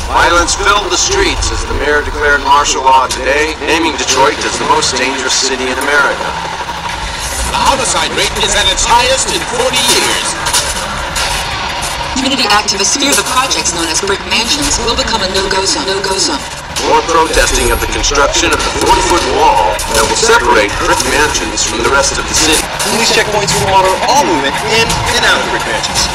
Violence filled the streets as the mayor declared martial law today, naming Detroit as the most dangerous city in America. The homicide rate is at its highest in 40 years. Community activists fear the projects known as brick mansions will become a no-go zone. More protesting of the construction of the 40-foot wall that will separate brick mansions from the rest of the city. Police checkpoints will monitor all movement in and out of the brick mansions.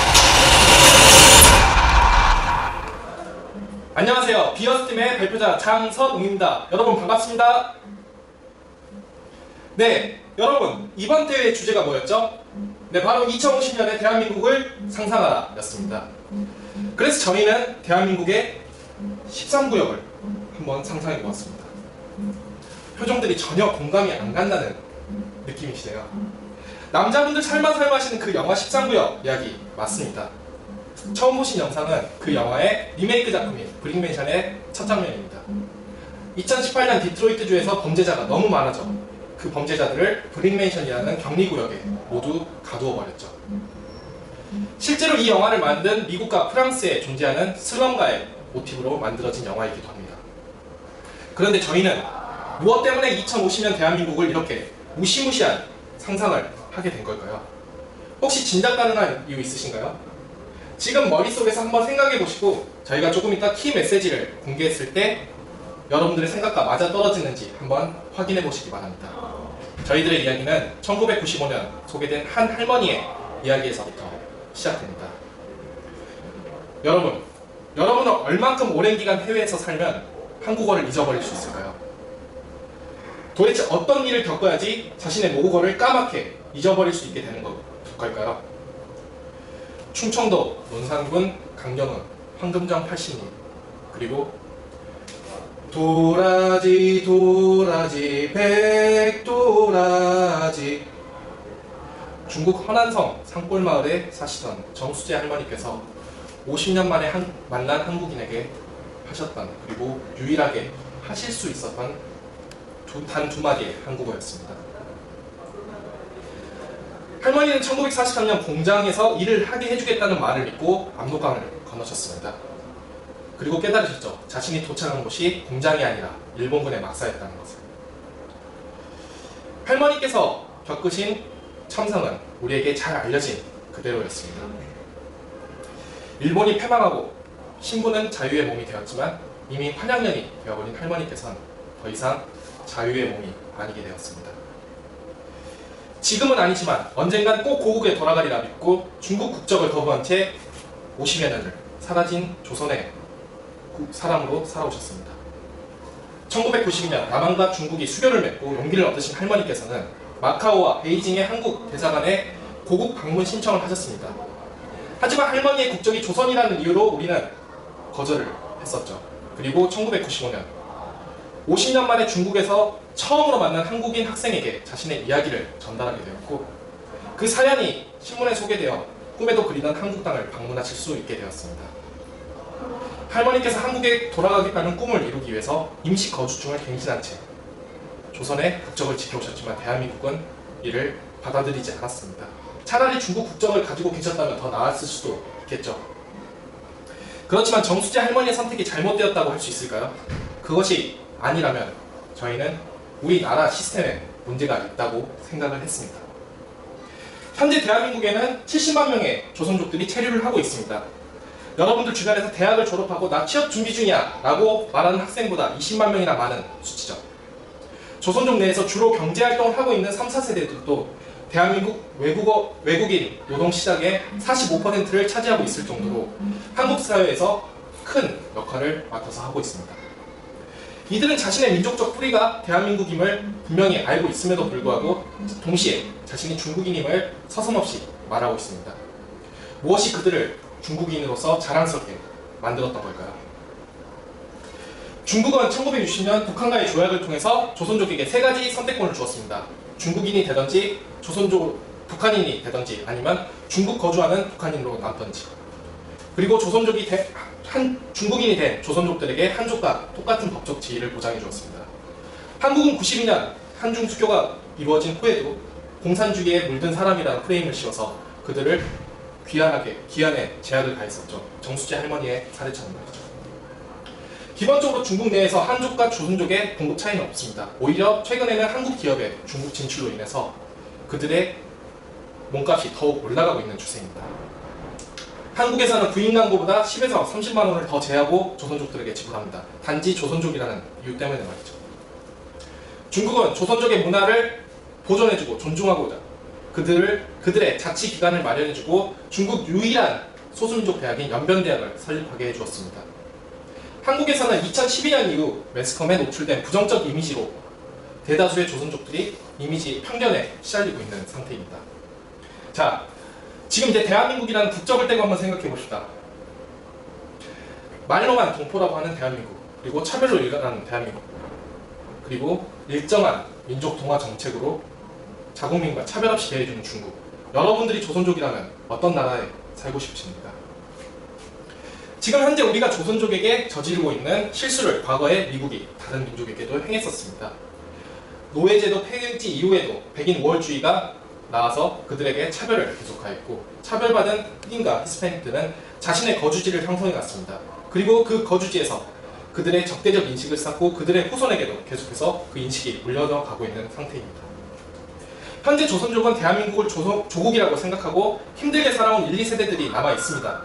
안녕하세요. 비어스팀의 발표자 장선웅입니다. 여러분 반갑습니다. 네, 여러분 이번 대회의 주제가 뭐였죠? 네, 바로 2050년에 대한민국을 상상하라 였습니다. 그래서 저희는 대한민국의 13구역을 한번 상상해 보았습니다. 표정들이 전혀 공감이 안 간다는 느낌이시네요. 남자분들 설마 하시는 그 영화 13구역 이야기 맞습니다. 처음 보신 영상은 그 영화의 리메이크 작품인 브릭맨션의 첫 장면입니다. 2018년 디트로이트주에서 범죄자가 너무 많아져 그 범죄자들을 브릭맨션이라는 격리구역에 모두 가두어 버렸죠. 실제로 이 영화를 만든 미국과 프랑스에 존재하는 슬럼가의 모티브로 만들어진 영화이기도 합니다. 그런데 저희는 무엇 때문에 2050년 대한민국을 이렇게 무시무시한 상상을 하게 된 걸까요? 혹시 진작 가능한 이유 있으신가요? 지금 머릿속에서 한번 생각해 보시고 저희가 조금 이따 키 메시지를 공개했을 때 여러분들의 생각과 맞아떨어지는지 한번 확인해 보시기 바랍니다. 저희들의 이야기는 1995년 소개된 한 할머니의 이야기에서부터 시작됩니다. 여러분은 얼만큼 오랜 기간 해외에서 살면 한국어를 잊어버릴 수 있을까요? 도대체 어떤 일을 겪어야지 자신의 모국어를 까맣게 잊어버릴 수 있게 되는 걸까요? 충청도 논산군 강경은 황금정 80님, 그리고 도라지 백도라지, 중국 허난성 산골마을에 사시던 정수재 할머니께서 50년 만에 만난 한국인에게 하셨던, 그리고 유일하게 하실 수 있었던 단 두 마디의 한국어였습니다. 할머니는 1943년 공장에서 일을 하게 해주겠다는 말을 믿고 압록강을 건너셨습니다. 그리고 깨달으셨죠. 자신이 도착한 곳이 공장이 아니라 일본군의 막사였다는 것을. 할머니께서 겪으신 참상은 우리에게 잘 알려진 그대로였습니다. 일본이 패망하고 신부는 자유의 몸이 되었지만 이미 환양년이 되어버린 할머니께서는 더 이상 자유의 몸이 아니게 되었습니다. 지금은 아니지만 언젠간 꼭 고국에 돌아가리라 믿고 중국 국적을 거부한 채 50여 년을 사라진 조선의 사람으로 살아오셨습니다. 1992년 남한과 중국이 수교를 맺고 용기를 얻으신 할머니께서는 마카오와 베이징의 한국 대사관에 고국 방문 신청을 하셨습니다. 하지만 할머니의 국적이 조선이라는 이유로 우리는 거절을 했었죠. 그리고 1995년 50년 만에 중국에서 처음으로 만난 한국인 학생에게 자신의 이야기를 전달하게 되었고 그 사연이 신문에 소개되어 꿈에도 그리던 한국 땅을 방문하실 수 있게 되었습니다. 할머니께서 한국에 돌아가겠다는 꿈을 이루기 위해서 임시 거주증을 갱신한 채 조선의 국적을 지켜오셨지만 대한민국은 이를 받아들이지 않았습니다. 차라리 중국 국적을 가지고 계셨다면 더 나았을 수도 있겠죠. 그렇지만 정수재 할머니의 선택이 잘못되었다고 할 수 있을까요? 그것이 아니라면 저희는 우리나라 시스템에 문제가 있다고 생각을 했습니다. 현재 대한민국에는 70만 명의 조선족들이 체류를 하고 있습니다. 여러분들 주변에서 대학을 졸업하고 나 취업 준비 중이야 라고 말하는 학생보다 20만 명이나 많은 수치죠. 조선족 내에서 주로 경제활동을 하고 있는 3, 4세대들도 대한민국 외국인 노동시장의 45%를 차지하고 있을 정도로 한국 사회에서 큰 역할을 맡아서 하고 있습니다. 이들은 자신의 민족적 뿌리가 대한민국임을 분명히 알고 있음에도 불구하고 동시에 자신이 중국인임을 서슴없이 말하고 있습니다. 무엇이 그들을 중국인으로서 자랑스럽게 만들었던 걸까요? 중국은 1960년 북한과의 조약을 통해서 조선족에게 3가지 선택권을 주었습니다. 중국인이 되든지 북한인이 되든지 아니면 중국 거주하는 북한인으로 남든지. 그리고 중국인이 된 조선족들에게 한족과 똑같은 법적 지위를 보장해 주었습니다. 한국은 92년 한중 수교가 이루어진 후에도 공산주의에 물든 사람이라는 프레임을 씌워서 그들을 귀환에 제약을 가했었죠. 정수재 할머니의 사례처럼 말이죠. 기본적으로 중국 내에서 한족과 조선족의 봉급 차이는 없습니다. 오히려 최근에는 한국 기업의 중국 진출로 인해서 그들의 몸값이 더욱 올라가고 있는 추세입니다. 한국에서는 부인광고보다 10에서 30만 원을 더 제하고 조선족들에게 지불합니다. 단지 조선족이라는 이유 때문에 말이죠. 중국은 조선족의 문화를 보존해주고 존중하고자 그들의 자치기관을 마련해주고 중국 유일한 소수민족 대학인 연변대학을 설립하게 해주었습니다. 한국에서는 2012년 이후 매스컴에 노출된 부정적 이미지로 대다수의 조선족들이 이미지 편견에 시달리고 있는 상태입니다. 자, 지금 이제 대한민국이라는 국적을 떼고 한번 생각해 봅시다. 말로만 동포라고 하는 대한민국, 그리고 차별로 일관하는 대한민국, 그리고 일정한 민족 동화 정책으로 자국민과 차별 없이 대해주는 중국. 여러분들이 조선족이라면 어떤 나라에 살고 싶으십니까? 지금 현재 우리가 조선족에게 저지르고 있는 실수를 과거에 미국이 다른 민족에게도 행했었습니다. 노예제도 폐지 이후에도 백인 우월주의가 나와서 그들에게 차별을 계속하였고, 차별받은 흑인과 히스패닉들은 자신의 거주지를 형성해갔습니다. 그리고 그 거주지에서 그들의 적대적 인식을 쌓고 그들의 후손에게도 계속해서 그 인식이 물려져 가고 있는 상태입니다. 현재 조선족은 대한민국을 조국이라고 생각하고 힘들게 살아온 1, 2세대들이 남아 있습니다.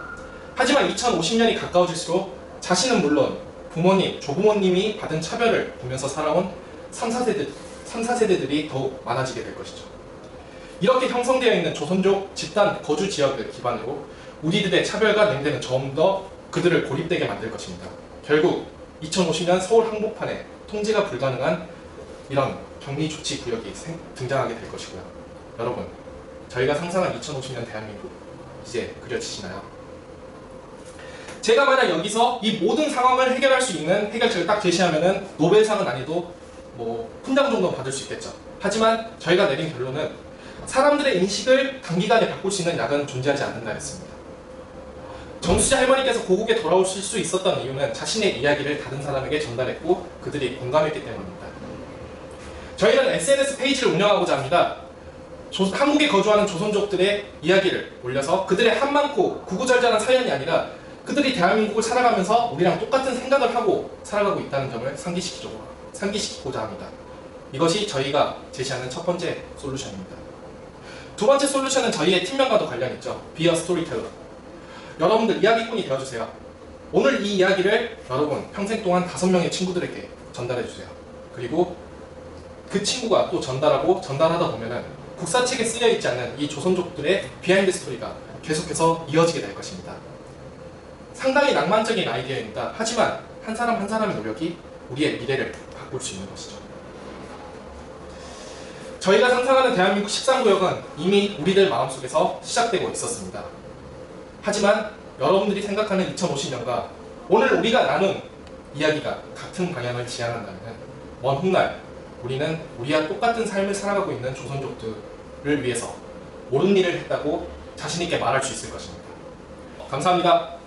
하지만 2050년이 가까워질수록 자신은 물론 부모님, 조부모님이 받은 차별을 보면서 살아온 3, 4세대들이 더욱 많아지게 될 것이죠. 이렇게 형성되어 있는 조선족 집단 거주 지역을 기반으로 우리들의 차별과 냉대는 좀 더 그들을 고립되게 만들 것입니다. 결국 2050년 서울 한복판에 통제가 불가능한 이런 격리조치 구역이 등장하게 될 것이고요. 여러분, 저희가 상상한 2050년 대한민국 이제 그려지시나요? 제가 만약 여기서 이 모든 상황을 해결할 수 있는 해결책을 딱 제시하면은 노벨상은 아니도 뭐 훈장 정도 받을 수 있겠죠. 하지만 저희가 내린 결론은 사람들의 인식을 단기간에 바꿀 수 있는 약은 존재하지 않는다 했습니다. 정수지 할머니께서 고국에 돌아오실 수 있었던 이유는 자신의 이야기를 다른 사람에게 전달했고 그들이 공감했기 때문입니다. 저희는 SNS 페이지를 운영하고자 합니다. 한국에 거주하는 조선족들의 이야기를 올려서 그들의 한많고 구구절절한 사연이 아니라 그들이 대한민국을 살아가면서 우리랑 똑같은 생각을 하고 살아가고 있다는 점을 상기시키고자 합니다. 이것이 저희가 제시하는 첫 번째 솔루션입니다. 두 번째 솔루션은 저희의 팀명과도 관련이 있죠. Be a Storyteller. 여러분들 이야기꾼이 되어주세요. 오늘 이 이야기를 여러분 평생 동안 5명의 친구들에게 전달해주세요. 그리고 그 친구가 또 전달하다 보면은 국사책에 쓰여있지 않는 이 조선족들의 비하인드 스토리가 계속해서 이어지게 될 것입니다. 상당히 낭만적인 아이디어입니다. 하지만 한 사람 한 사람의 노력이 우리의 미래를 바꿀 수 있는 것이죠. 저희가 상상하는 대한민국 13구역은 이미 우리들 마음속에서 시작되고 있었습니다. 하지만 여러분들이 생각하는 2050년과 오늘 우리가 나눈 이야기가 같은 방향을 지향한다면 먼 훗날 우리는 우리와 똑같은 삶을 살아가고 있는 조선족들을 위해서 옳은 일을 했다고 자신있게 말할 수 있을 것입니다. 감사합니다.